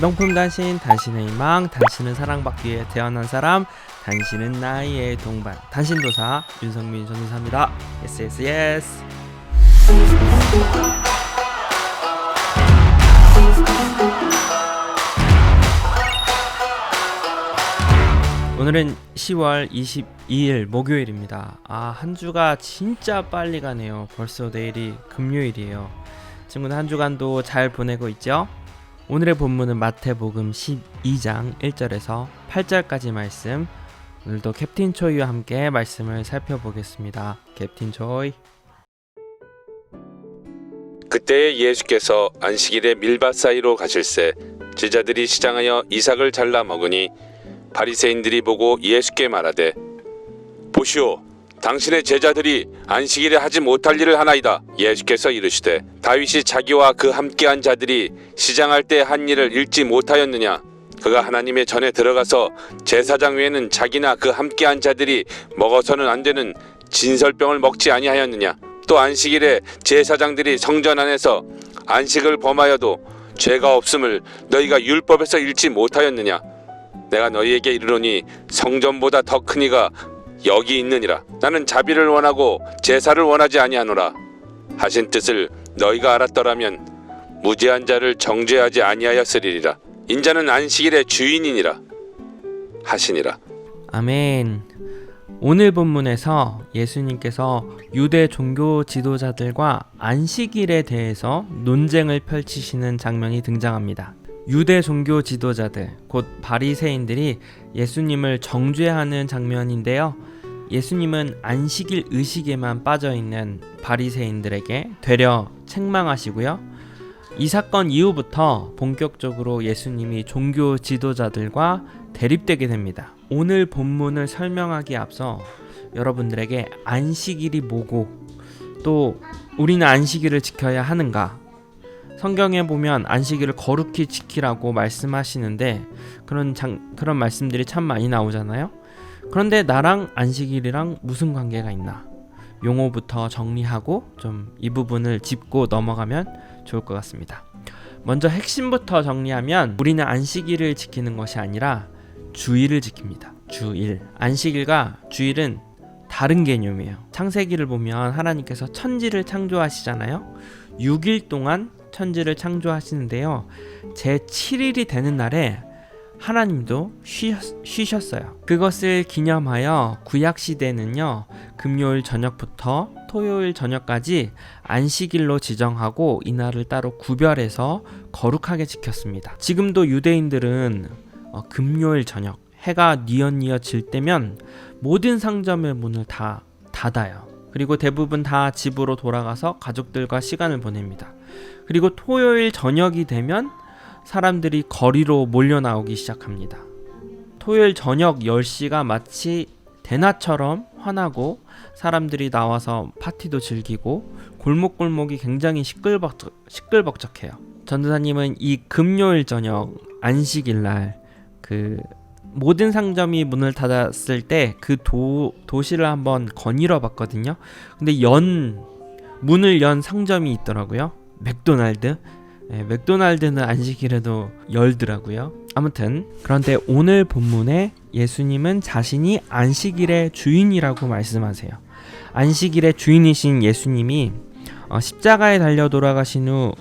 명품 단신, 단신의 희망, 단신은 사랑받기 위해 태어난 사람, 단신은 나의 동반, 단신도사 윤성민 전도사입니다. 예스 예스 예스. 오늘은 10월 22일 목요일입니다. 한 주가 진짜 빨리 가네요. 벌써 내일이 금요일이에요. 친구들 한 주간도 잘 보내고 있죠? 오늘의 본문은 마태복음 12장 1절에서 8절까지 말씀. 오늘도 캡틴 초이와 함께 말씀을 살펴보겠습니다. 캡틴 초이. 그때에 예수께서 안식일에 밀밭 사이로 가실새 제자들이 시장하여 이삭을 잘라 먹으니 바리새인들이 보고 예수께 말하되, 보시오, 당신의 제자들이 안식일에 하지 못할 일을 하나이다. 예수께서 이르시되, 다윗이 자기와 그 함께한 자들이 시장할 때 한 일을 읽지 못하였느냐? 그가 하나님의 전에 들어가서 제사장 외에는 자기나 그 함께한 자들이 먹어서는 안 되는 진설병을 먹지 아니하였느냐? 또 안식일에 제사장들이 성전 안에서 안식을 범하여도 죄가 없음을 너희가 율법에서 읽지 못하였느냐? 내가 너희에게 이르노니 성전보다 더 큰 이가 여기 있느니라. 나는 자비를 원하고 제사를 원하지 아니하노라 하신 뜻을 너희가 알았더라면 무죄한 자를 정죄하지 아니하였으리라. 인자는 안식일의 주인이니라 하시니라. 아멘. 오늘 본문에서 예수님께서 유대 종교 지도자들과 안식일에 대해서 논쟁을 펼치시는 장면이 등장합니다. 유대 종교 지도자들, 곧 바리새인들이 예수님을 정죄하는 장면인데요. 예수님은 안식일 의식에만 빠져있는 바리새인들에게 되려 책망하시고요. 이 사건 이후부터 본격적으로 예수님이 종교 지도자들과 대립되게 됩니다. 오늘 본문을 설명하기에 앞서 여러분들에게 안식일이 뭐고 또 우리는 안식일을 지켜야 하는가, 성경에 보면 안식일을 거룩히 지키라고 말씀하시는데 그런 말씀들이 참 많이 나오잖아요. 그런데 나랑 안식일이랑 무슨 관계가 있나? 용어부터 정리하고 좀 이 부분을 짚고 넘어가면 좋을 것 같습니다. 먼저 핵심부터 정리하면 우리는 안식일을 지키는 것이 아니라 주일을 지킵니다. 주일. 안식일과 주일은 다른 개념이에요. 창세기를 보면 하나님께서 천지를 창조하시잖아요. 6일 동안 천지를 창조하시는데요. 제7일이 되는 날에 하나님도 쉬셨어요. 그것을 기념하여 구약시대는요, 금요일 저녁부터 토요일 저녁까지 안식일로 지정하고 이날을 따로 구별해서 거룩하게 지켰습니다. 지금도 유대인들은 금요일 저녁 해가 뉘엿뉘엿 질 때면 모든 상점의 문을 다 닫아요. 그리고 대부분 다 집으로 돌아가서 가족들과 시간을 보냅니다. 그리고 토요일 저녁이 되면 사람들이 거리로 몰려 나오기 시작합니다. 토요일 저녁 10시가 마치 대낮처럼 환하고 사람들이 나와서 파티도 즐기고 골목골목이 굉장히 시끌벅적해요. 전도사님은 이 금요일 저녁 안식일날 모든 상점이 문을 닫았을 때 그 도시를 한번 거닐어 봤거든요. 근데 문을 연 상점이 있더라고요. 맥도날드. 맥도날드는 안식일에도 열더라고요. 아무튼 그런데 오늘 본문에 예수님은 자신이 안식일의 주인이라고 말씀하세요. 안식일의 주인이신 예수님이 십자가에 달려 돌아가신 후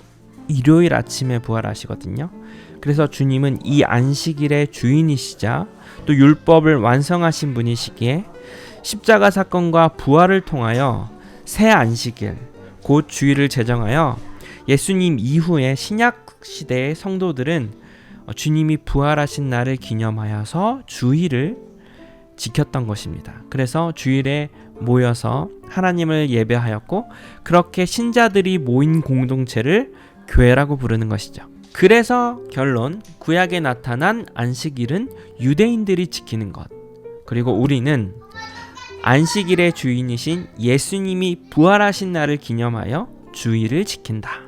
일요일 아침에 부활하시거든요. 그래서 주님은 이 안식일의 주인이시자 또 율법을 완성하신 분이시기에 십자가 사건과 부활을 통하여 새 안식일, 곧 주일을 제정하여 예수님 이후에 신약 시대의 성도들은 주님이 부활하신 날을 기념하여서 주일을 지켰던 것입니다. 그래서 주일에 모여서 하나님을 예배하였고, 그렇게 신자들이 모인 공동체를 교회라고 부르는 것이죠. 그래서 결론, 구약에 나타난 안식일은 유대인들이 지키는 것, 그리고 우리는 안식일의 주인이신 예수님이 부활하신 날을 기념하여 주일을 지킨다.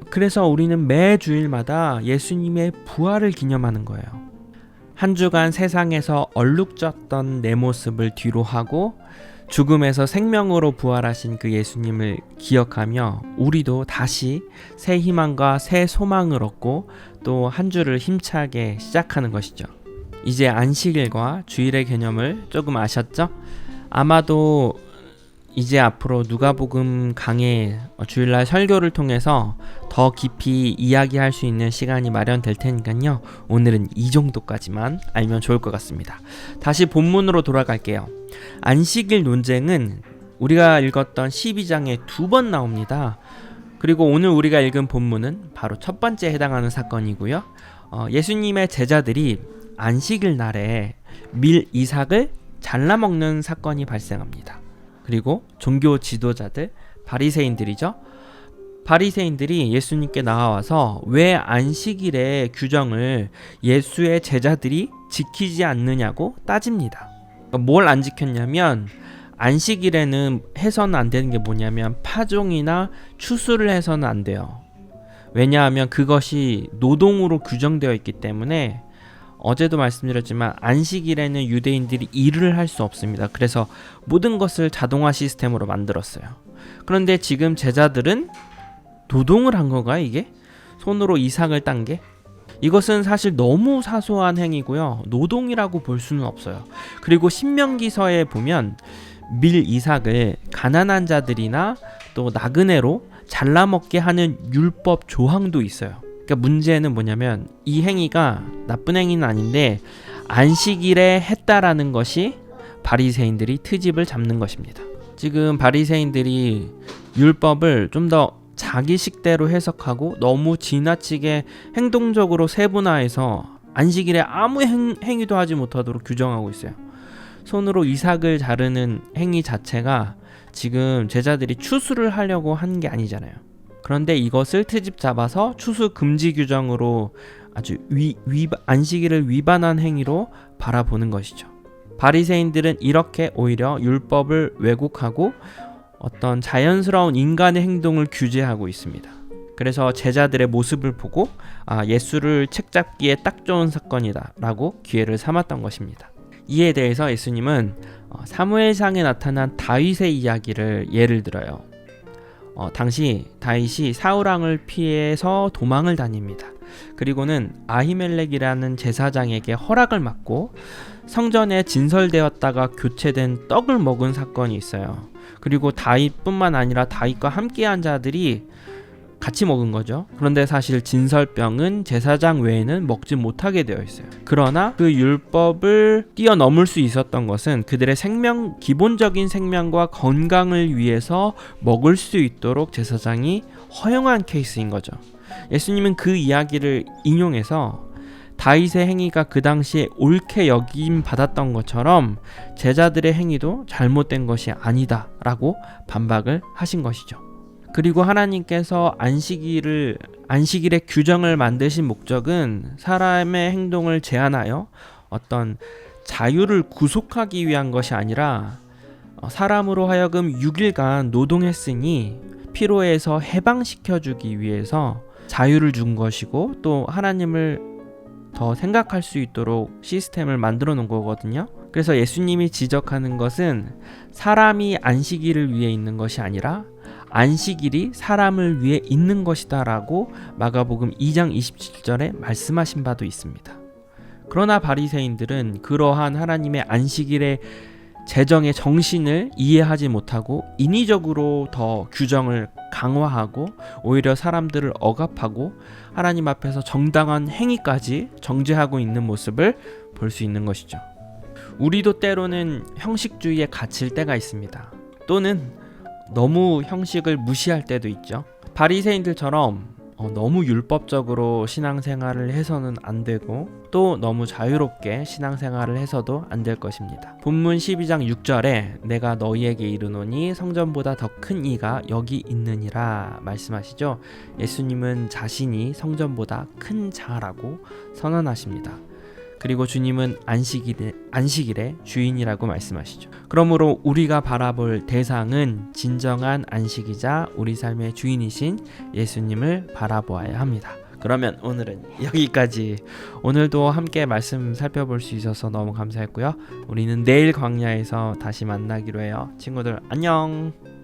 그래서 우리는 매 주일마다 예수님의 부활을 기념하는 거예요. 한 주간 세상에서 얼룩졌던 내 모습을 뒤로 하고 죽음에서 생명으로 부활하신 그 예수님을 기억하며 우리도 다시 새 희망과 새 소망을 얻고 또 한 주를 힘차게 시작하는 것이죠. 이제 안식일과 주일의 개념을 조금 아셨죠? 아마도 이제 앞으로 누가복음 강의 주일날 설교를 통해서 더 깊이 이야기할 수 있는 시간이 마련될 테니까요. 오늘은 이 정도까지만 알면 좋을 것 같습니다. 다시 본문으로 돌아갈게요. 안식일 논쟁은 우리가 읽었던 12장에 2번 나옵니다. 그리고 오늘 우리가 읽은 본문은 바로 첫 번째에 해당하는 사건이고요. 예수님의 제자들이 안식일 날에 밀 이삭을 잘라 먹는 사건이 발생합니다. 그리고 종교 지도자들, 바리새인들이죠. 바리새인들이 예수님께 나와서 왜 안식일의 규정을 예수의 제자들이 지키지 않느냐고 따집니다. 뭘 안 지켰냐면 안식일에는 해서는 안 되는 게 뭐냐면 파종이나 추수를 해서는 안 돼요. 왜냐하면 그것이 노동으로 규정되어 있기 때문에 어제도 말씀드렸지만 안식일에는 유대인들이 일을 할 수 없습니다. 그래서 모든 것을 자동화 시스템으로 만들었어요. 그런데 지금 제자들은 노동을 한 건가요, 이게? 손으로 이삭을 딴 게? 이것은 사실 너무 사소한 행위고요. 노동이라고 볼 수는 없어요. 그리고 신명기서에 보면 밀 이삭을 가난한 자들이나 또 나그네로 잘라먹게 하는 율법 조항도 있어요. 그러니까 문제는 뭐냐면 이 행위가 나쁜 행위는 아닌데 안식일에 했다라는 것이 바리새인들이 트집을 잡는 것입니다. 지금 바리새인들이 율법을 좀 더 자기식대로 해석하고 너무 지나치게 행동적으로 세분화해서 안식일에 아무 행위도 하지 못하도록 규정하고 있어요. 손으로 이삭을 자르는 행위 자체가 지금 제자들이 추수를 하려고 한 게 아니잖아요. 그런데 이것을 트집 잡아서 추수 금지 규정으로 아주 안식일을 위반한 행위로 바라보는 것이죠. 바리새인들은 이렇게 오히려 율법을 왜곡하고 어떤 자연스러운 인간의 행동을 규제하고 있습니다. 그래서 제자들의 모습을 보고 예수를 책잡기에 딱 좋은 사건이다 라고 기회를 삼았던 것입니다. 이에 대해서 예수님은 사무엘상에 나타난 다윗의 이야기를 예를 들어요. 당시 다윗이 사울왕을 피해서 도망을 다닙니다. 그리고는 아히멜렉이라는 제사장에게 허락을 받고 성전에 진설되었다가 교체된 떡을 먹은 사건이 있어요. 그리고 다윗뿐만 아니라 다윗과 함께한 자들이 같이 먹은 거죠. 그런데 사실 진설병은 제사장 외에는 먹지 못하게 되어 있어요. 그러나 그 율법을 뛰어넘을 수 있었던 것은 그들의 기본적인 생명과 건강을 위해서 먹을 수 있도록 제사장이 허용한 케이스인 거죠. 예수님은 그 이야기를 인용해서 다윗의 행위가 그 당시에 옳게 여김 받았던 것처럼 제자들의 행위도 잘못된 것이 아니다 라고 반박을 하신 것이죠. 그리고 하나님께서 안식일의 규정을 만드신 목적은 사람의 행동을 제한하여 어떤 자유를 구속하기 위한 것이 아니라 사람으로 하여금 6일간 노동했으니 피로에서 해방시켜주기 위해서 자유를 준 것이고 또 하나님을 더 생각할 수 있도록 시스템을 만들어 놓은 거거든요. 그래서 예수님이 지적하는 것은 사람이 안식일을 위해 있는 것이 아니라 안식일이 사람을 위해 있는 것이다 라고 마가복음 2장 27절에 말씀하신 바도 있습니다. 그러나 바리새인들은 그러한 하나님의 안식일의 제정의 정신을 이해하지 못하고 인위적으로 더 규정을 강화하고 오히려 사람들을 억압하고 하나님 앞에서 정당한 행위까지 정죄하고 있는 모습을 볼 수 있는 것이죠. 우리도 때로는 형식주의에 갇힐 때가 있습니다. 또는 너무 형식을 무시할 때도 있죠. 바리새인들처럼 너무 율법적으로 신앙생활을 해서는 안 되고 또 너무 자유롭게 신앙생활을 해서도 안 될 것입니다. 본문 12장 6절에 내가 너희에게 이르노니 성전보다 더 큰 이가 여기 있느니라 말씀하시죠. 예수님은 자신이 성전보다 큰 자라고 선언하십니다. 그리고 주님은 안식일의 주인이라고 말씀하시죠. 그러므로 우리가 바라볼 대상은 진정한 안식이자 우리 삶의 주인이신 예수님을 바라보아야 합니다. 그러면 오늘은 여기까지. 오늘도 함께 말씀 살펴볼 수 있어서 너무 감사했고요. 우리는 내일 광야에서 다시 만나기로 해요. 친구들 안녕.